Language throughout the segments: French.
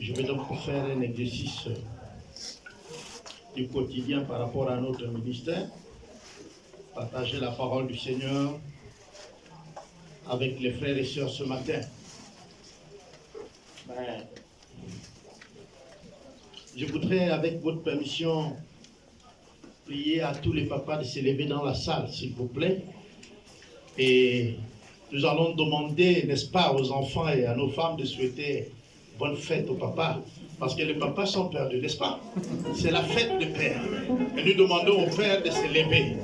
Je vais donc faire un exercice du quotidien par rapport à notre ministère, partager la parole du Seigneur avec les frères et sœurs ce matin. Je voudrais, avec votre permission, prier à tous les papas de se lever dans la salle, s'il vous plaît. Et nous allons demander, n'est-ce pas, aux enfants et à nos femmes de souhaiter bonne fête aux papas. Parce que les papas sont perdus, n'est-ce pas? C'est la fête des pères. Et nous demandons aux pères de se lever.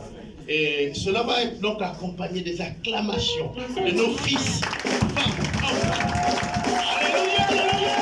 Et cela va être donc accompagné des acclamations de nos fils, femmes, enfants. Alléluia, alléluia!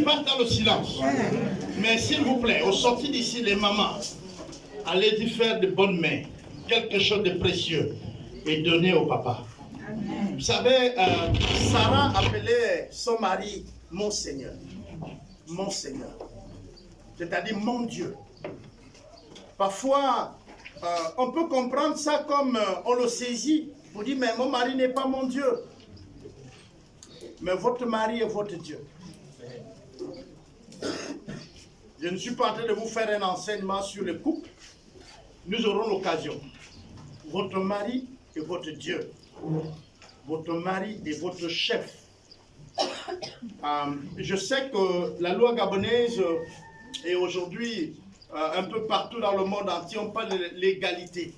Dans le silence. Mais s'il vous plaît, au sortir d'ici, les mamans, allez-y faire de bonnes mains, quelque chose de précieux, et donnez au papa. Vous savez, Sarah appelait son mari mon Seigneur. Mon Seigneur. C'est-à-dire mon Dieu. Parfois, on peut comprendre ça comme on le saisit. Vous dites, mais mon mari n'est pas mon Dieu. Mais votre mari est votre Dieu. Je ne suis pas en train de vous faire un enseignement sur le couple. Nous aurons l'occasion. Votre mari est votre Dieu. votre mari est votre chef. Je sais que la loi gabonaise est aujourd'hui un peu partout dans le monde entier, on parle de l'égalité.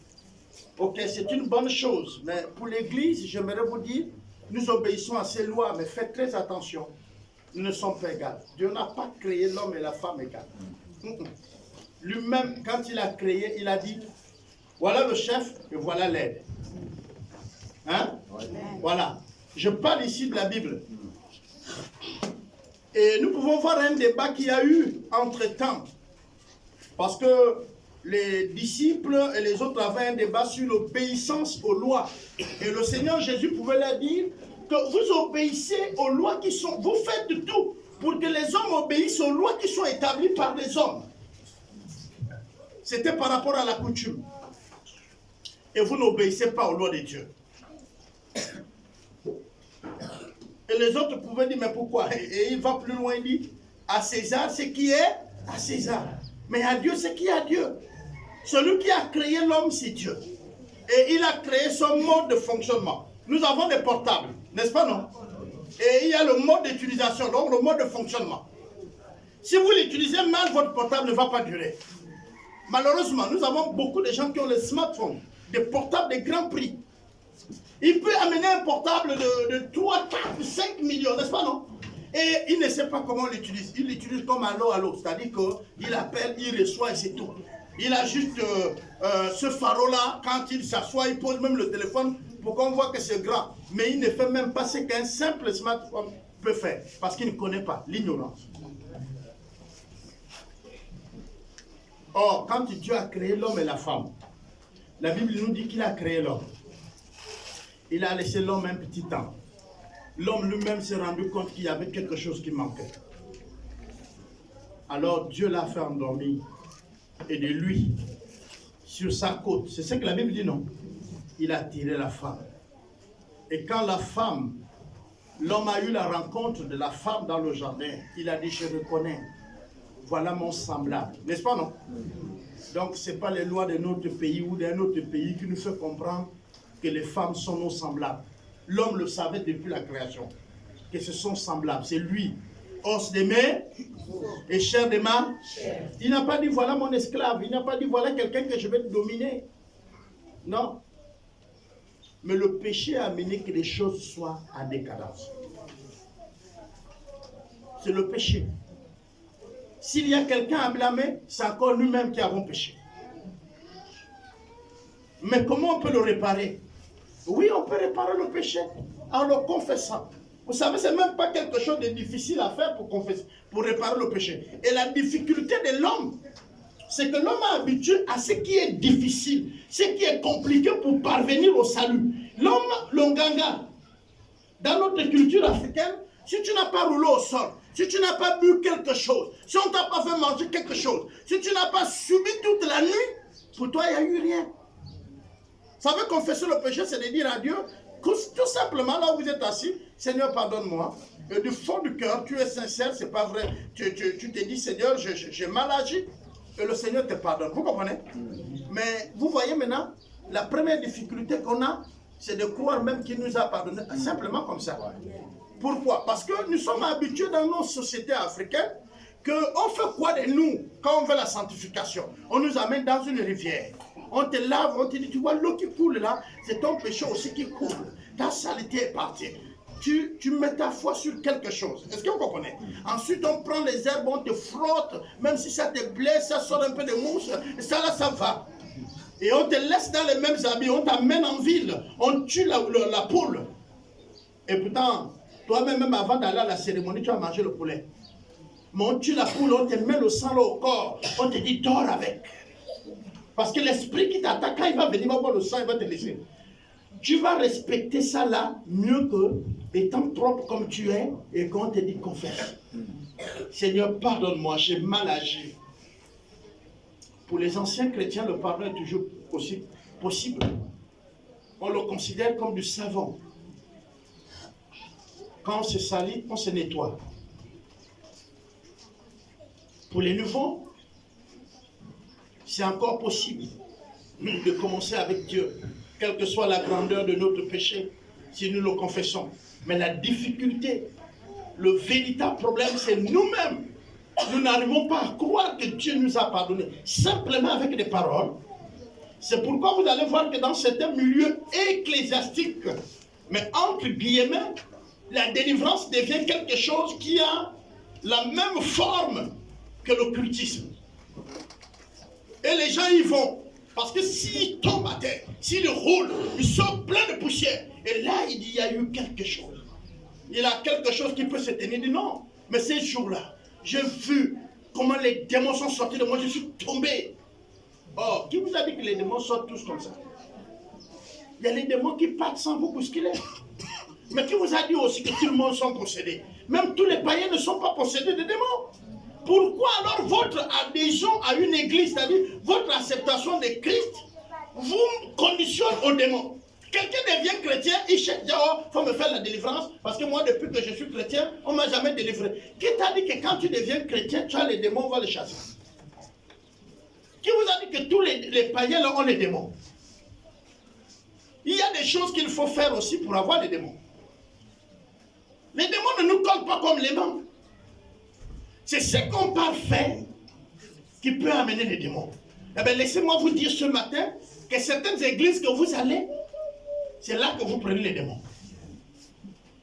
Ok, c'est une bonne chose, mais pour l'Église, j'aimerais vous dire, nous obéissons à ces lois, mais faites très attention, nous ne sommes pas égaux. Dieu n'a pas créé l'homme et la femme égales. Lui-même, quand il a créé, il a dit, voilà le chef et voilà l'aide. Hein? Voilà. Je parle ici de la Bible. Et nous pouvons voir un débat qu'il y a eu entre-temps. Parce que les disciples et les autres avaient un débat sur l'obéissance aux lois. Et le Seigneur Jésus pouvait leur dire que vous obéissez aux lois qui sont... Vous faites de tout pour que les hommes obéissent aux lois qui sont établies par les hommes. C'était par rapport à la coutume. Et vous n'obéissez pas aux lois de Dieu. Et les autres pouvaient dire, mais pourquoi? Et il va plus loin, il dit, à César, ce qui est à César. Mais à Dieu, ce qui est à Dieu. Celui qui a créé l'homme, c'est Dieu. Et il a créé son mode de fonctionnement. Nous avons des portables, n'est-ce pas, non? Et il y a le mode d'utilisation, donc le mode de fonctionnement. Si vous l'utilisez mal, votre portable ne va pas durer. Malheureusement, nous avons beaucoup de gens qui ont les smartphones, des portables de grand prix. Il peut amener un portable de 3, 4, 5 millions, n'est-ce pas, non? Et il ne sait pas comment l'utilise. Il l'utilise comme allô, c'est-à-dire qu'il appelle, il reçoit et c'est tout. Il a juste ce phare-là, quand il s'assoit, il pose même le téléphone pour qu'on voit que c'est grand. Mais il ne fait même pas ce qu'un simple smartphone peut faire, parce qu'il ne connaît pas l'ignorance. Or, quand Dieu a créé l'homme et la femme, la Bible nous dit qu'il a créé l'homme. Il a laissé l'homme un petit temps. L'homme lui-même s'est rendu compte qu'il y avait quelque chose qui manquait. Alors Dieu l'a fait endormir. Et de lui, sur sa côte, c'est ce que la Bible dit, non? Il a tiré la femme. Et quand la femme, l'homme a eu la rencontre de la femme dans le jardin, il a dit, je reconnais, voilà mon semblable. N'est-ce pas, non? Donc, ce n'est pas les lois de notre pays ou d'un autre pays qui nous fait comprendre que les femmes sont nos semblables. L'homme le savait depuis la création, que ce sont semblables. C'est lui, os de mes et chair de ma. Il n'a pas dit voilà mon esclave, il n'a pas dit voilà quelqu'un que je vais dominer. Non. Mais le péché a amené que les choses soient en décadence. C'est le péché. S'il y a quelqu'un à blâmer, c'est encore nous-mêmes qui avons péché. Mais comment on peut le réparer? Oui, on peut réparer le péché en le confessant. Vous savez, ce n'est même pas quelque chose de difficile à faire pour confesser, pour réparer le péché. Et la difficulté de l'homme, c'est que l'homme est habitué à ce qui est difficile, ce qui est compliqué pour parvenir au salut. L'homme, l'onganga, dans notre culture africaine, si tu n'as pas roulé au sol, si tu n'as pas bu quelque chose, si on ne t'a pas fait manger quelque chose, si tu n'as pas subi toute la nuit, pour toi, il n'y a eu rien. Vous savez, confesser le péché, c'est de dire à Dieu, tout simplement, là où vous êtes assis, Seigneur, pardonne-moi. Et du fond du cœur, tu es sincère, c'est pas vrai. Tu te dis, Seigneur, j'ai mal agi. Et le Seigneur te pardonne. Vous comprenez? Mais vous voyez maintenant, la première difficulté qu'on a, c'est de croire même qu'il nous a pardonné. Simplement comme ça. Pourquoi? Parce que nous sommes habitués dans nos sociétés africaines qu'on fait quoi de nous quand on fait la sanctification? On nous amène dans une rivière. On te lave, on te dit, tu vois l'eau qui coule là, c'est ton péché aussi qui coule. Ta saleté est partie. Tu mets ta foi sur quelque chose. Est-ce que vous comprenez? Ensuite, on prend les herbes, on te frotte, même si ça te blesse, ça sort un peu de mousse, et ça là, ça va. Et on te laisse dans les mêmes habits, on t'amène en ville, on tue la poule. Et pourtant, toi-même, même avant d'aller à la cérémonie, tu as mangé le poulet. Mais on tue la poule, on te met le sang là au corps, on te dit, dors avec. Parce que l'esprit qui t'attaque, quand il va venir, il va boire le sang, il va te laisser. Tu vas respecter ça là mieux que étant propre comme tu es et qu'on te dit confesse. Seigneur, pardonne-moi, j'ai mal agi. Pour les anciens chrétiens, le pardon est toujours aussi possible. On le considère comme du savon. Quand on se salit, on se nettoie. Pour les nouveaux, c'est encore possible de commencer avec Dieu, quelle que soit la grandeur de notre péché, si nous le confessons. Mais la difficulté, le véritable problème, c'est nous-mêmes. Nous n'arrivons pas à croire que Dieu nous a pardonné, simplement avec des paroles. C'est pourquoi vous allez voir que dans certains milieux ecclésiastiques, mais entre guillemets, la délivrance devient quelque chose qui a la même forme que l'occultisme. Et les gens y vont. Parce que s'ils tombent à terre, s'ils roulent, ils sont pleins de poussière. Et là, il y a eu quelque chose. Il y a quelque chose qui peut se tenir. Il dit non, mais ces jours-là, j'ai vu comment les démons sont sortis de moi, je suis tombé. Oh, qui vous a dit que les démons sortent tous comme ça? Il y a les démons qui partent sans vous bousculer. Mais qui vous a dit aussi que tout le monde sont possédés? Même tous les païens ne sont pas possédés de démons. Pourquoi alors votre adhésion à une église, c'est-à-dire votre acceptation de Christ, vous conditionne aux démons? Quelqu'un devient chrétien, il cherche, oh, il faut me faire la délivrance, parce que moi, depuis que je suis chrétien, on ne m'a jamais délivré. Qui t'a dit que quand tu deviens chrétien, tu as les démons, on va les chasser? Qui vous a dit que tous les païens là, ont les démons? Il y a des choses qu'il faut faire aussi pour avoir les démons. Les démons ne nous collent pas comme les mains. C'est ce qu'on peut faire qui peut amener les démons. Eh bien, laissez-moi vous dire ce matin que certaines églises que vous allez, c'est là que vous prenez les démons.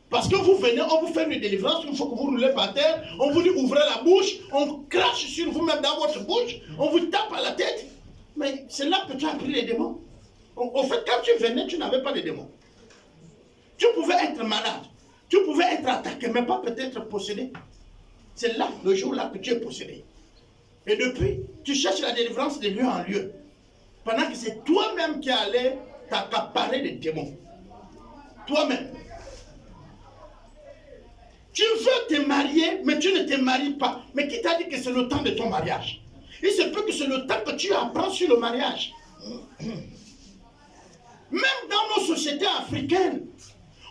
Parce que vous venez, on vous fait une délivrance, il faut que vous roulez par terre, on vous dit ouvrez la bouche, on crache sur vous-même dans votre bouche, on vous tape à la tête. Mais c'est là que tu as pris les démons. En fait, quand tu venais, tu n'avais pas de démons. Tu pouvais être malade, tu pouvais être attaqué, mais pas peut-être possédé. C'est là, le jour-là, que tu es possédé. Et depuis, tu cherches la délivrance de lieu en lieu. Pendant que c'est toi-même qui allais t'accaparer des démons. Toi-même. Tu veux te marier, mais tu ne te maries pas. Mais qui t'a dit que c'est le temps de ton mariage? Il se peut que c'est le temps que tu apprends sur le mariage. Même dans nos sociétés africaines,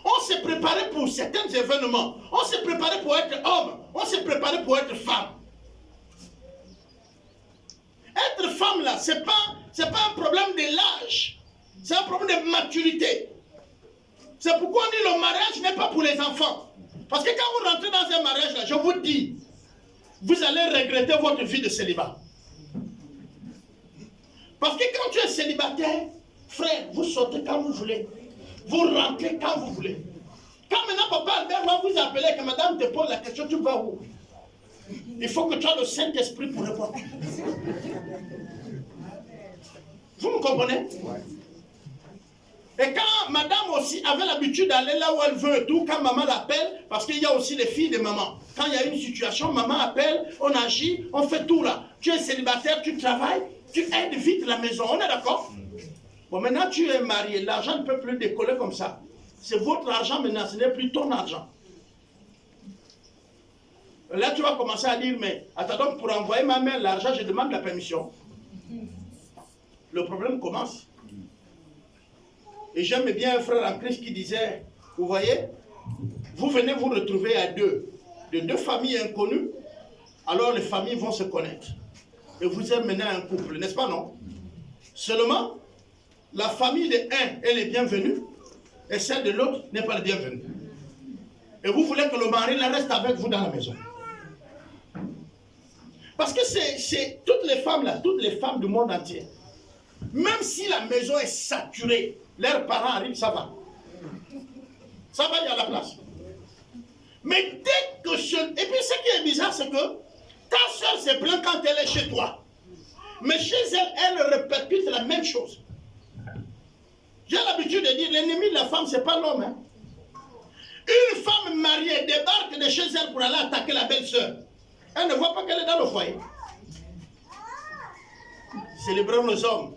on s'est préparé pour certains événements. On s'est préparé pour être homme. On s'est préparé pour être femme. Être femme là, c'est pas un problème de l'âge. C'est un problème de maturité. C'est pourquoi on dit le mariage n'est pas pour les enfants. Parce que quand vous rentrez dans un mariage là, je vous dis, vous allez regretter votre vie de célibat. Parce que quand tu es célibataire, frère, vous sortez quand vous voulez. Vous rentrez quand vous voulez. Quand maintenant Papa Albert va vous appeler, que madame te pose la question, tu vas où? Il faut que tu aies le Saint-Esprit pour répondre. Vous me comprenez? Et quand madame aussi avait l'habitude d'aller là où elle veut et tout, quand maman l'appelle, parce qu'il y a aussi les filles de maman. Quand il y a une situation, maman appelle, on agit, on fait tout là. Tu es célibataire, tu travailles, tu aides vite la maison, on est d'accord? Bon, maintenant tu es marié, l'argent ne peut plus décoller comme ça. C'est votre argent maintenant, ce n'est plus ton argent. Là, tu vas commencer à dire, mais attends donc, pour envoyer ma mère l'argent, je demande la permission. Le problème commence. Et j'aime bien un frère en Christ qui disait, vous voyez, vous venez vous retrouver à deux, de deux familles inconnues, alors les familles vont se connaître. Et vous êtes maintenant un couple, n'est-ce pas, non? Seulement, la famille de un, elle est bienvenue, et celle de l'autre n'est pas la bienvenue. Et vous voulez que le mari reste avec vous dans la maison. Parce que c'est toutes les femmes là, toutes les femmes du monde entier. Même si la maison est saturée, leurs parents arrivent, ça va. Ça va, il y a la place. Mais dès que et puis ce qui est bizarre, c'est que ta soeur se plaint quand elle est chez toi. Mais chez elle, elle répercute la même chose. J'ai l'habitude de dire, l'ennemi de la femme, ce n'est pas l'homme. Hein. Une femme mariée débarque de chez elle pour aller attaquer la belle-sœur. Elle ne voit pas qu'elle est dans le foyer. Célébrons nos hommes.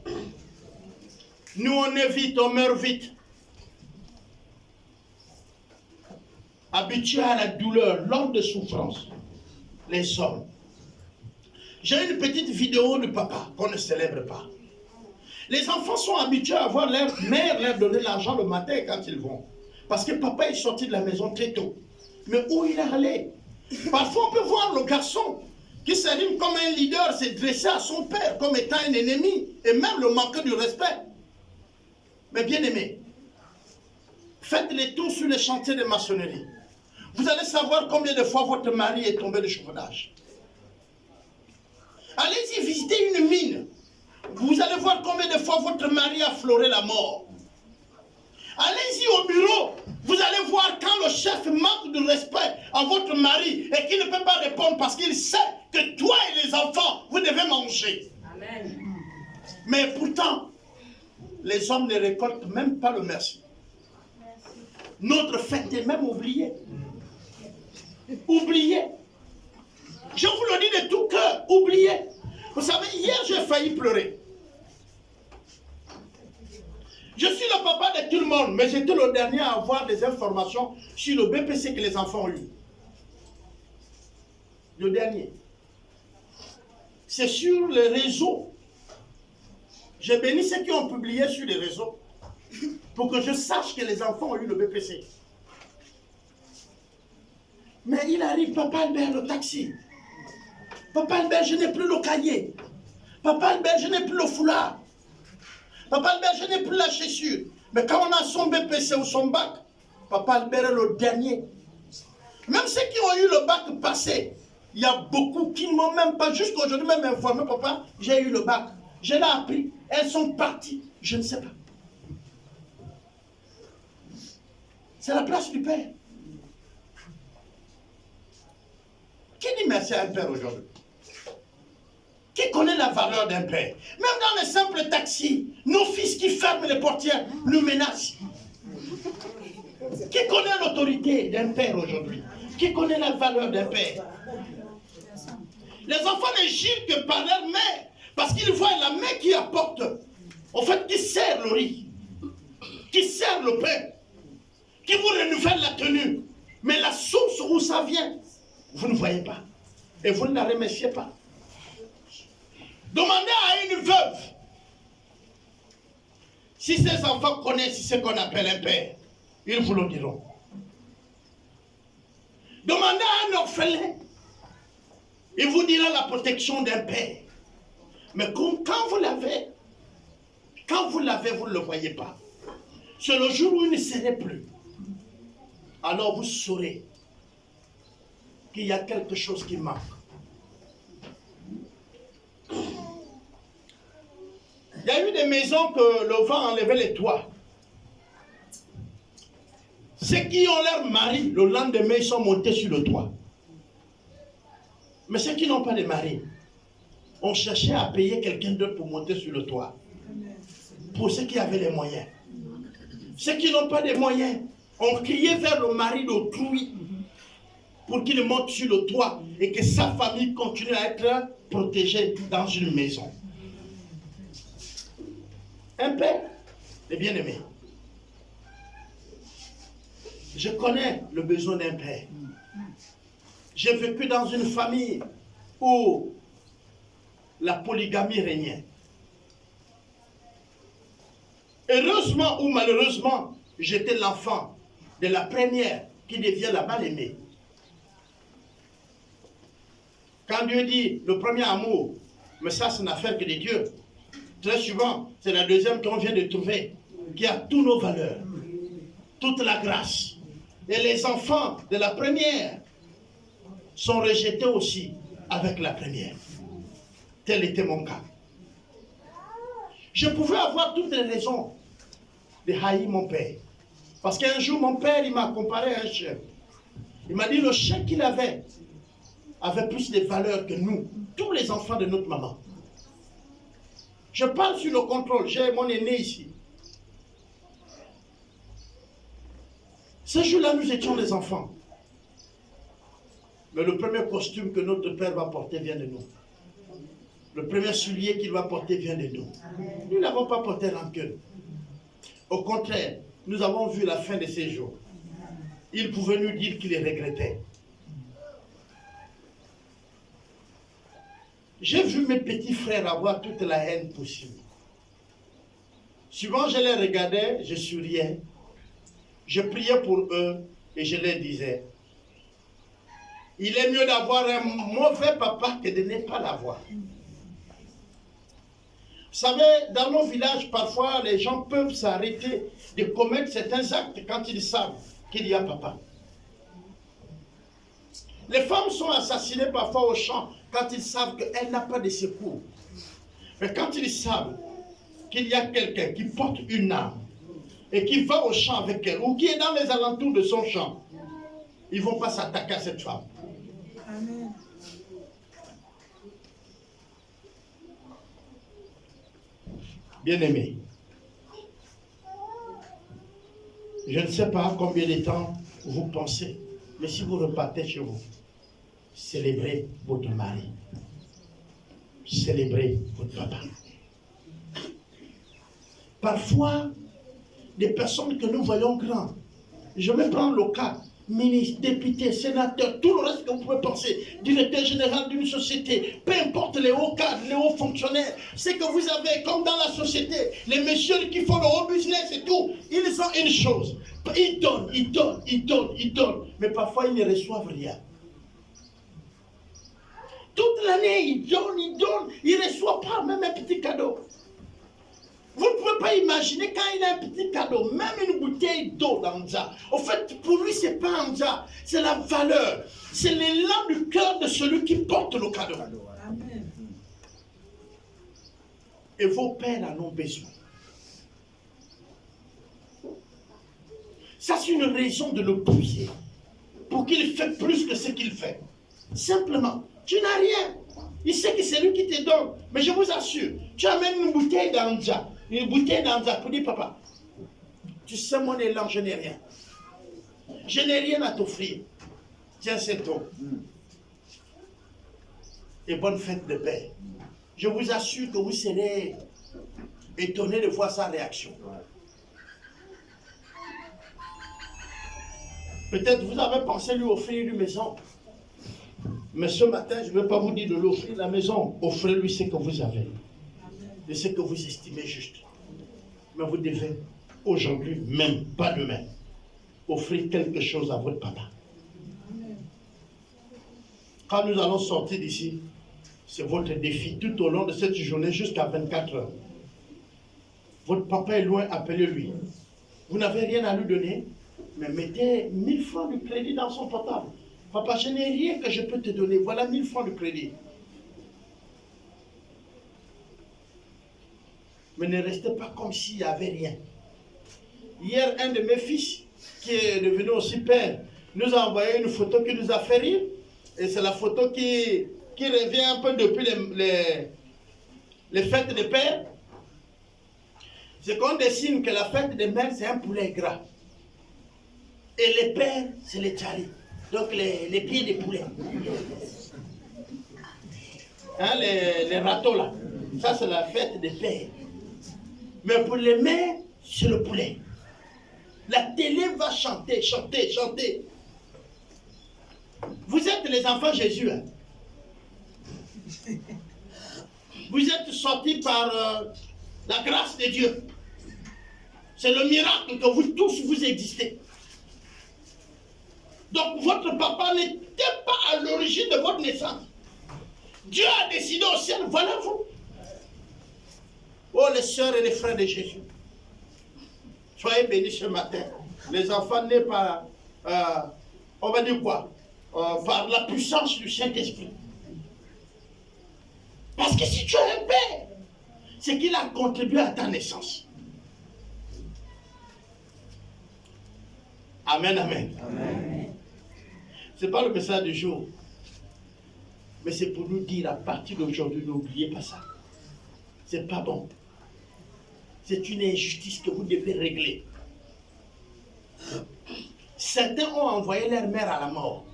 Nous, on est vite, on meurt vite. Habitués à la douleur, lors de souffrance, les hommes. J'ai une petite vidéo de papa qu'on ne célèbre pas. Les enfants sont habitués à voir leur mère leur donner l'argent le matin quand ils vont. Parce que papa est sorti de la maison très tôt. Mais où il est allé? Parfois on peut voir le garçon qui s'anime comme un leader, s'est dressé à son père comme étant un ennemi. Et même le manquer du respect. Mais bien aimé, Faites les tours sur les chantiers de maçonnerie. Vous allez savoir combien de fois votre mari est tombé de chevauchage. Allez-y visiter une mine. Vous allez voir combien de fois votre mari a fleuré la mort. Allez-y au bureau. Vous allez voir quand le chef manque de respect à votre mari et qu'il ne peut pas répondre parce qu'il sait que toi et les enfants, vous devez manger. Amen. Mais pourtant, les hommes ne récoltent même pas le merci. Notre fête est même oubliée. Oubliée. Je vous le dis de tout cœur, oubliée. Vous savez, hier j'ai failli pleurer. Je suis le papa de tout le monde, mais j'étais le dernier à avoir des informations sur le BPC que les enfants ont eu. Le dernier. C'est sur les réseaux. J'ai béni ceux qui ont publié sur les réseaux pour que je sache que les enfants ont eu le BPC. Mais il arrive, Papa Albert, le taxi. Papa Albert, je n'ai plus le cahier. Papa Albert, je n'ai plus le foulard. Papa Albert, je n'ai plus la chaussure. Mais quand on a son BPC ou son bac, Papa Albert est le dernier. Même ceux qui ont eu le bac passé, il y a beaucoup qui ne m'ont même pas, jusqu'à aujourd'hui, même informé, papa, j'ai eu le bac. Je l'ai appris. Elles sont parties. Je ne sais pas. C'est la place du Père. Qui dit merci à un père aujourd'hui? Qui connaît la valeur d'un père? Même dans les simples taxis, nos fils qui ferment les portières nous menacent. Qui connaît l'autorité d'un père aujourd'hui? Qui connaît la valeur d'un père? Les enfants ne gîtent que par leur mère, parce qu'ils voient la main qui apporte, en fait, qui sert le riz, qui sert le pain, qui vous renouvelle la tenue. Mais la source où ça vient, vous ne voyez pas. Et vous ne la remerciez pas. Demandez à une veuve si ses enfants connaissent ce qu'on appelle un père. Ils vous le diront. Demandez à un orphelin. Il vous dira la protection d'un père. Mais quand vous l'avez, vous ne le voyez pas. C'est le jour où il ne serait plus. Alors vous saurez qu'il y a quelque chose qui manque. Il y a eu des maisons que le vent enlevait les toits. Ceux qui ont leur mari, le lendemain, ils sont montés sur le toit. Mais ceux qui n'ont pas de mari, ont cherché à payer quelqu'un d'autre pour monter sur le toit. Pour ceux qui avaient les moyens. Ceux qui n'ont pas de moyens, ont crié vers le mari d'autrui pour qu'il monte sur le toit et que sa famille continue à être protégée dans une maison. Un père, les bien-aimés. Je connais le besoin d'un père. J'ai vécu dans une famille où la polygamie régnait. Heureusement ou malheureusement, j'étais l'enfant de la première qui devient la mal-aimée. Quand Dieu dit le premier amour, mais ça c'est une affaire que de Dieu. Très souvent, c'est la deuxième qu'on vient de trouver, qui a toutes nos valeurs, toute la grâce. Et les enfants de la première sont rejetés aussi avec la première. Tel était mon cas. Je pouvais avoir toutes les raisons de haïr mon père. Parce qu'un jour, mon père, il m'a comparé à un chien. Il m'a dit le chien qu'il avait plus de valeur que nous, tous les enfants de notre maman. Je parle sur le contrôle. J'ai mon aîné ici. Ce jour-là, nous étions des enfants. Mais le premier costume que notre père va porter vient de nous. Le premier soulier qu'il va porter vient de nous. Nous n'avons pas porté rancune. Au contraire, nous avons vu la fin de ces jours. Il pouvait nous dire qu'il les regrettait. J'ai vu mes petits frères avoir toute la haine possible. Souvent, je les regardais, je souriais. Je priais pour eux et je leur disais, il est mieux d'avoir un mauvais papa que de ne pas l'avoir. savez, dans nos villages, parfois, les gens peuvent s'arrêter de commettre certains actes quand ils savent qu'il y a papa. Les femmes sont assassinées parfois au champ quand ils savent qu'elle n'a pas de secours. Mais quand ils savent qu'il y a quelqu'un qui porte une arme et qui va au champ avec elle, ou qui est dans les alentours de son champ, ils ne vont pas s'attaquer à cette femme. Amen. Bien-aimés, je ne sais pas combien de temps vous pensez, mais si vous repartez chez vous, célébrez votre mari, célébrez votre papa. Parfois, des personnes que nous voyons grands, je vais prendre le cas, ministre, député, sénateur, tout le reste que vous pouvez penser, directeur général d'une société, peu importe les hauts cadres, les hauts fonctionnaires, c'est que vous avez, comme dans la société, les messieurs qui font le haut business et tout, ils ont une chose, ils donnent, ils donnent, ils donnent, ils donnent, mais parfois ils ne reçoivent rien. Toute l'année, ils donnent, ils ne reçoivent pas même un petit cadeau. Vous ne pouvez pas imaginer quand il a un petit cadeau, même une bouteille d'eau dans ça. En fait, pour lui, ce n'est pas un ça, c'est la valeur. C'est l'élan du cœur de celui qui porte le cadeau. Amen. Et vos pères en ont besoin. Ça, c'est une raison de le pousser pour qu'il fasse plus que ce qu'il fait. Simplement, tu n'as rien. Il sait que c'est lui qui te donne. Mais je vous assure, tu amènes une bouteille d'Anja. Une bouteille d'Anja pour dire, papa, tu sais mon élan, je n'ai rien. Je n'ai rien à t'offrir. Tiens, c'est ton. Et bonne fête de paix. Je vous assure que vous serez étonné de voir sa réaction. Peut-être vous avez pensé lui offrir une maison. Mais ce matin, je ne vais pas vous dire de lui offrir la maison. Offrez-lui ce que vous avez. De ce que vous estimez juste. Mais vous devez, aujourd'hui, même, pas demain, offrir quelque chose à votre papa. Quand nous allons sortir d'ici, c'est votre défi tout au long de cette journée jusqu'à 24 heures. Votre papa est loin, appelez-lui. Vous n'avez rien à lui donner, mais mettez 1000 francs de crédit dans son portable. Papa, je n'ai rien que je peux te donner. Voilà 1000 francs de crédit. Mais ne restez pas comme s'il n'y avait rien. Hier, un de mes fils, qui est devenu aussi père, nous a envoyé une photo qui nous a fait rire. Et c'est la photo qui revient un peu depuis les fêtes des pères. C'est qu'on dessine que la fête des mères, c'est un poulet gras. Et les pères, c'est les tchalis. Donc les pieds des poulets. Hein, les râteaux là. Ça, c'est la fête des pères. Mais pour les mères, c'est le poulet. La télé va chanter, chanter, chanter. Vous êtes les enfants Jésus. Hein? Vous êtes sortis par la grâce de Dieu. C'est le miracle que vous tous vous existez. Donc votre papa n'était pas à l'origine de votre naissance. Dieu a décidé au ciel, voilà vous. Oh les sœurs et les frères de Jésus. Soyez bénis ce matin. Les enfants nés par, on va dire quoi, par la puissance du Saint-Esprit. Parce que si tu as un père, c'est qu'il a contribué à ta naissance. Amen, amen. Amen. Ce n'est pas le message du jour. Mais c'est pour nous dire à partir d'aujourd'hui, n'oubliez pas ça. C'est pas bon. C'est une injustice que vous devez régler. Certains ont envoyé leur mère à la mort.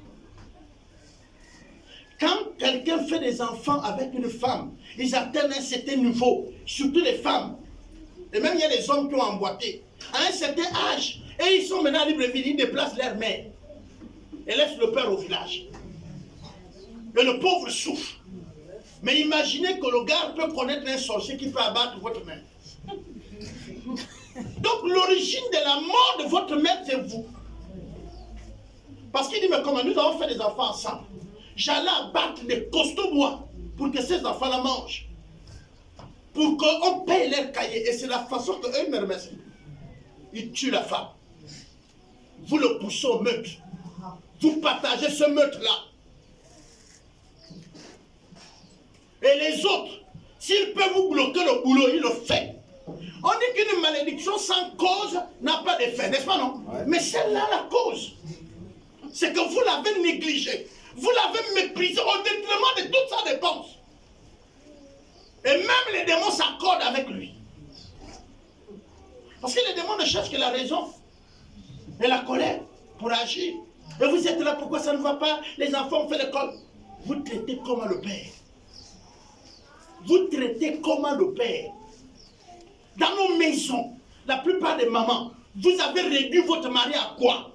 Quand quelqu'un fait des enfants avec une femme, ils atteignent un certain niveau, surtout les femmes. Et même il y a des hommes qui ont emboîté. À un certain âge, et ils sont maintenant à Libreville, ils déplacent leur mère. Et laissent le père au village. Et le pauvre souffre. Mais imaginez que le gars peut connaître un sorcier qui peut abattre votre mère. Donc l'origine de la mort de votre mère, c'est vous. Parce qu'il dit, mais comment nous avons fait des enfants ensemble. J'allais abattre des costauds bois pour que ces enfants la mangent. pour qu'on paye leurs cahiers. Et c'est la façon qu'eux me remercient. Ils tuent la femme. Vous le poussez au meurtre. Vous partagez ce meurtre-là. Et les autres, s'ils peuvent vous bloquer le boulot, ils le font. On dit qu'une malédiction sans cause n'a pas d'effet, n'est-ce pas non? Ouais. Mais celle-là, la cause, c'est que vous l'avez négligée. Vous l'avez méprisée au détriment de toute sa dépense. Et même les démons s'accordent avec lui. Parce que les démons ne cherchent que la raison et la colère pour agir. Et vous êtes là, pourquoi ça ne va pas? Les enfants ont fait l'école. Vous traitez comment le père? Vous traitez comment le père? Dans nos maisons, la plupart des mamans, vous avez réduit votre mari à quoi?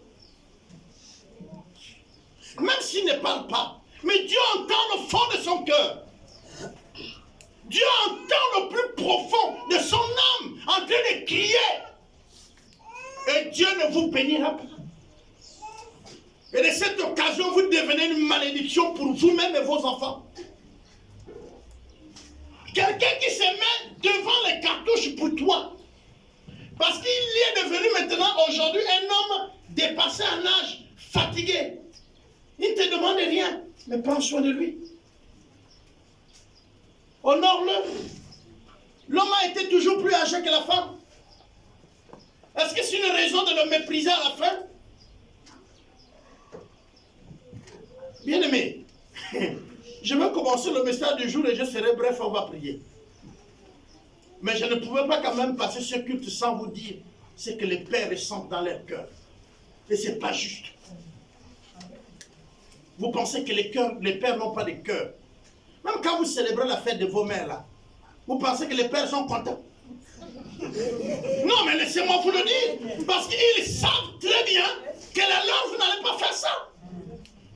Même s'il ne parle pas, mais Dieu entend le fond de son cœur. Dieu entend le plus profond de son âme en train de crier. Et Dieu ne vous bénira pas. Et de cette occasion, vous devenez une malédiction pour vous-même et vos enfants. Quelqu'un qui se met devant les cartouches pour toi. Parce qu'il est devenu maintenant, aujourd'hui, un homme dépassé en âge, fatigué. Il ne te demande rien, mais prends soin de lui. Honore-le. L'homme a été toujours plus âgé que la femme. Est-ce que c'est une raison de le mépriser à la fin? Bien-aimé, je vais commencer le message du jour et je serai bref, on va prier. Mais je ne pouvais pas quand même passer ce culte sans vous dire ce que les pères ressentent dans leur cœur. Et ce n'est pas juste. Vous pensez que les pères n'ont pas de cœur. Même quand vous célébrez la fête de vos mères là, vous pensez que les pères sont contents? Non, mais laissez-moi vous le dire. Parce qu'ils savent très bien que la leur, vous n'allez pas faire ça.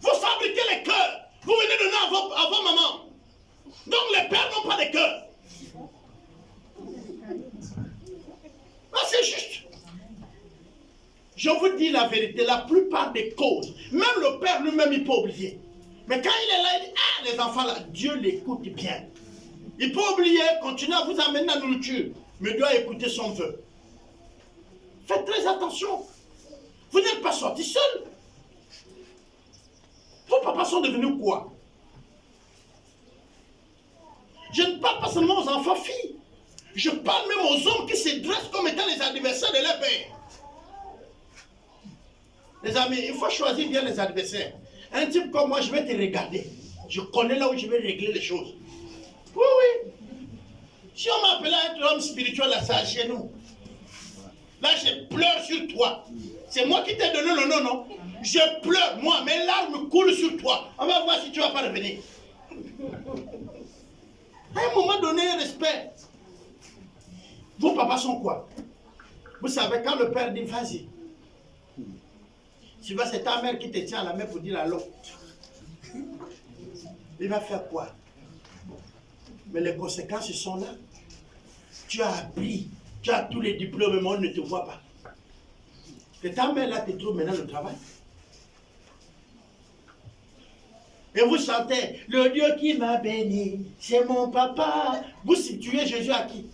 Vous fabriquez les cœurs. Vous venez donner à vos mamans. Donc les pères n'ont pas de cœur. Ah, c'est juste. Je vous dis la vérité, la plupart des causes, même le père lui-même, il peut oublier. Mais quand il est là, il dit, ah, les enfants là, Dieu l'écoute bien. Il peut oublier, continuer à vous amener la nourriture, mais il doit écouter son vœu. Faites très attention. Vous n'êtes pas sortis seuls. Vos papas sont devenus quoi? Je ne parle pas seulement aux enfants filles. Je parle même aux hommes qui se dressent comme étant les adversaires de leur père. Les amis, il faut choisir bien les adversaires. Un type comme moi, je vais te regarder. Je connais là où je vais régler les choses. Oui, oui. Si on m'appelait à être homme spirituel, là, c'est chez nous. Là, je pleure sur toi. C'est moi qui t'ai donné le nom, non? Je pleure, moi, mes larmes coulent sur toi. On va voir si tu ne vas pas revenir. À un moment donné, respect. Vos papas sont quoi? Vous savez, quand le père dit, vas-y. Tu vois, c'est ta mère qui te tient à la main pour dire allô. Il va faire quoi? Mais les conséquences sont là. Tu as appris, tu as tous les diplômes, mais on ne te voit pas. Et ta mère là te trouve maintenant le travail. Et vous chantez, le Dieu qui m'a béni, c'est mon papa. Vous situez Jésus à qui?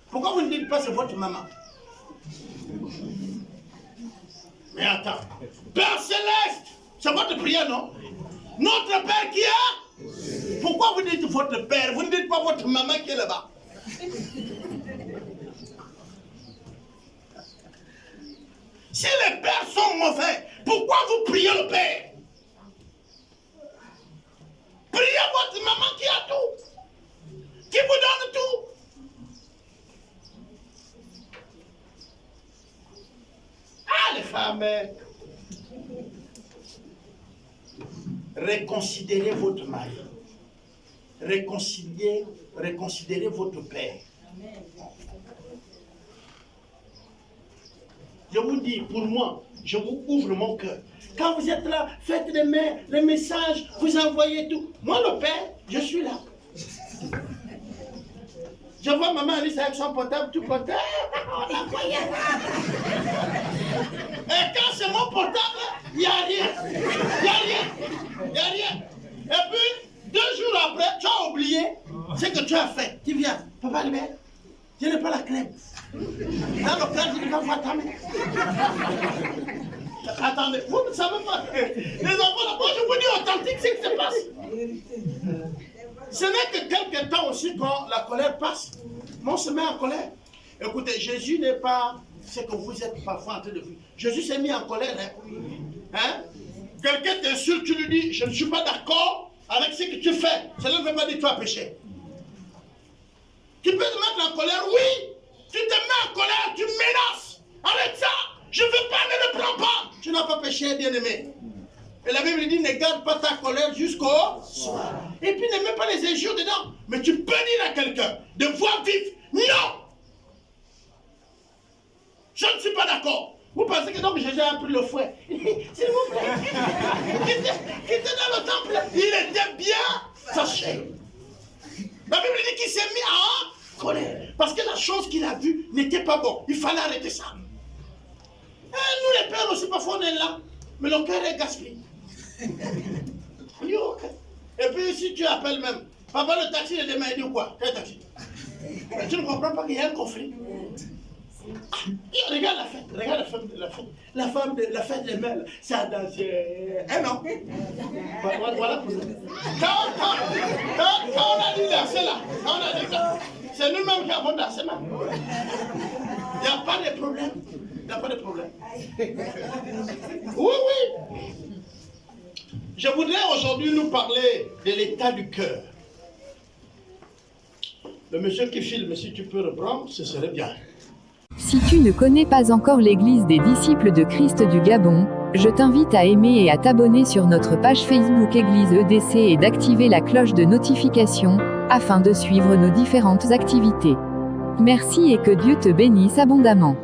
Pourquoi vous ne dites pas c'est votre maman? Mais attends, Père Céleste, c'est votre prière, non? Notre Père qui est? Pourquoi vous dites votre Père? Vous ne dites pas votre maman qui est là-bas? Si les pères sont mauvais, pourquoi vous priez le Père? Priez votre maman qui a tout, qui vous donne tout. Ah, les femmes, reconsidérez votre mari. Reconsidérez votre père. Je vous dis, pour moi, je vous ouvre mon cœur. Quand vous êtes là, faites les messages, vous envoyez tout. Moi, le père, je suis là. Je vois maman Alice avec son portable, tout portable. Et quand c'est mon portable, il n'y a rien. Il n'y a rien. Il n'y a rien. Et puis, 2 jours après, tu as oublié. Ce que tu as fait, tu viens. Papa Albert, je n'ai pas la crème. Dans le cas, je ne vais pas ta main. Attendez, vous ne savez pas. Les enfants, là, moi je vous dis authentique ce qui se passe. Ce n'est que quelques temps aussi quand la colère passe. Mais on se met en colère. Écoutez, Jésus n'est pas ce que vous êtes parfois en train de vivre. Jésus s'est mis en colère. Hein? Quelqu'un t'insulte, tu lui dis, je ne suis pas d'accord avec ce que tu fais. Cela ne veut pas dire que tu as péché. Tu peux te mettre en colère, oui. Tu te mets en colère, tu menaces. Avec ça, je ne veux pas, ne le prends pas. Tu n'as pas péché, bien-aimé. Et la Bible dit, ne garde pas ta colère jusqu'au soir. Et puis ne mets pas les injures dedans. Mais tu peux dire à quelqu'un de voix vive, non. Je ne suis pas d'accord. Vous pensez que donc Jésus a pris le fouet? S'il vous plaît. Qui était dans le temple, il était bien fâché. La Bible dit qu'il s'est mis en colère. Parce que la chose qu'il a vue n'était pas bon. Il fallait arrêter ça. Et nous les pères aussi, parfois on est là. Mais le cœur est gaspillé. Et puis si tu appelles même, papa le taxi le demain, il dit quoi? Quel taxi? Mais tu ne comprends pas qu'il y a un conflit. Regarde la fête, regarde la fête des mères, c'est à danser. Eh non. Voilà pour nous. Quand on a dit danser là, quand on a dit ça, c'est nous-mêmes qui avons dansé là. Il n'y a pas de problème. Il n'y a pas de problème. Oui, oui. Je voudrais aujourd'hui nous parler de l'état du cœur. Le monsieur qui filme, si tu peux reprendre, ce serait bien. Si tu ne connais pas encore l'Église des disciples de Christ du Gabon, je t'invite à aimer et à t'abonner sur notre page Facebook Église EDC et d'activer la cloche de notification, afin de suivre nos différentes activités. Merci et que Dieu te bénisse abondamment.